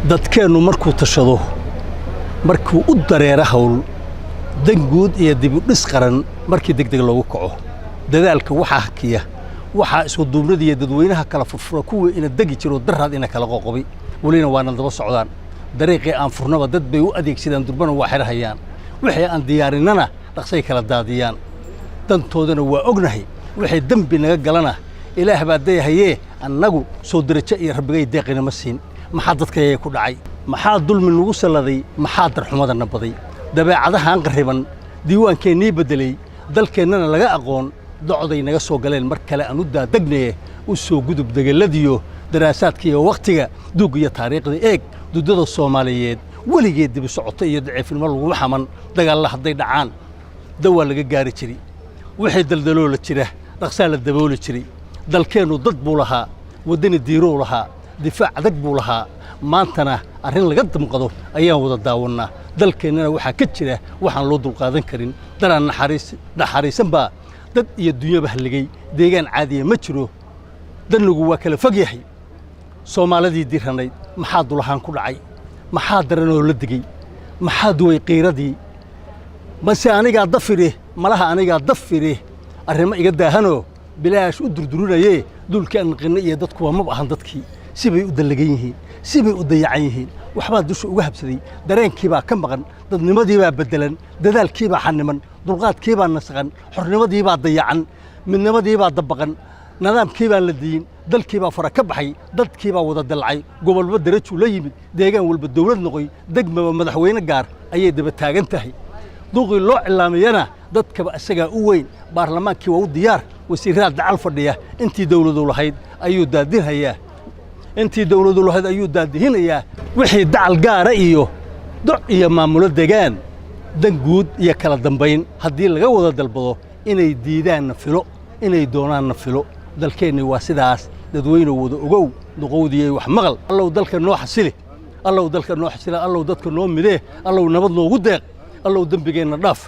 dadkeenu markuu tashado markuu u dareero hawl danguud iyo dib u dhis qaran markii degdeg loogu kaco dadaalka waxa hakiya waxa isku duubnada dadweynaha kala furfura kuwa ina dagi jiro daraad ina kala qoqobi waliina waana daba socdaan dariiqii aan furnaba dad bay u adeegsadaan durbana waa xirahayaan wixii aan diyaarinana dhaqsay kala daadiyaan dantoodana waa ognahay wixii dambi naga galana ilaah baa deeyahayee annagu soo darajo iyo rabbigay deeqina ma siin maxaa dadkayay ku dhacay maxaa dulmi lagu saladay maxaa darxumadana baday dabeecadaha aan qariban diiwaankeenii bedelay dalkeennana laga aqoon docday naga soo galeen mar kale aan u daadagnaye u soo gudub degeladiyo daraasaadka iyo waqtiga duug iyo taariikhda eeg dudada Soomaaliyeed waligeed dib u socotay iyo daciifnimo lagu xaman dagaal haday dhacaan dawa laga gaari jiray wixii daldaloo la jira dhaqsaal la dabooli jiray dalkeenu dad buu lahaa wadani diiro lahaa difaac adag buu lahaa maantana arrin laga damqado ayaan wada daawanaa dalkeenana waxa ka jira waxaan loo dulqaadan karin daraan naxariisan baa dad iyo dunyaba haligay deegaan caadi ma jiro danagu waa kala fog yahay Soomaalidii diranayd maxaa dulahaan ku dhacay maxaa daranoo la digay maxaa duway qiiradii base aniga dafire malaha aniga dafire arrimo iga daahano bilaash u durdurunayee dulkaan qinna iyo dadku waa ma baahan dadkii sibay u dalagan yihiin sibay u dayacan yihiin waxba dusha uga habsaday dareenkii baa ka maqan dadnimadii baa bedelan dadaalkii baa xaniman dulqaadkii baa nasqan xornimadii baa dayacan midnimadii baa dabaqan nidaamkii baa la diin dalkii baa fara ka baxay dadkii baa wada dalcay gobolba darajo la yimid deegaan walba dawlad noqoy degmaba madaxweyne gaar ayay daba taagan tahay duqii loo cilaamayana dadkaba asaga u weyn baarlamaankii waa u diyaar wasiirada dacal fadhiya intii dawladu lahayd ayuu daadinayaa wixii dacal gaara iyo doc iyo maamulo deegaan danguud iyo kala dambayn haddii laga wada dalbado inay diidaan filo inay doonaan filo dalkeenni waa sidaas dadweyne wada ogow duqowdii wax maqal allow dalka noo xasili allow dadka noo midee allow nabad noogu deeq allow dambigeena dhaaf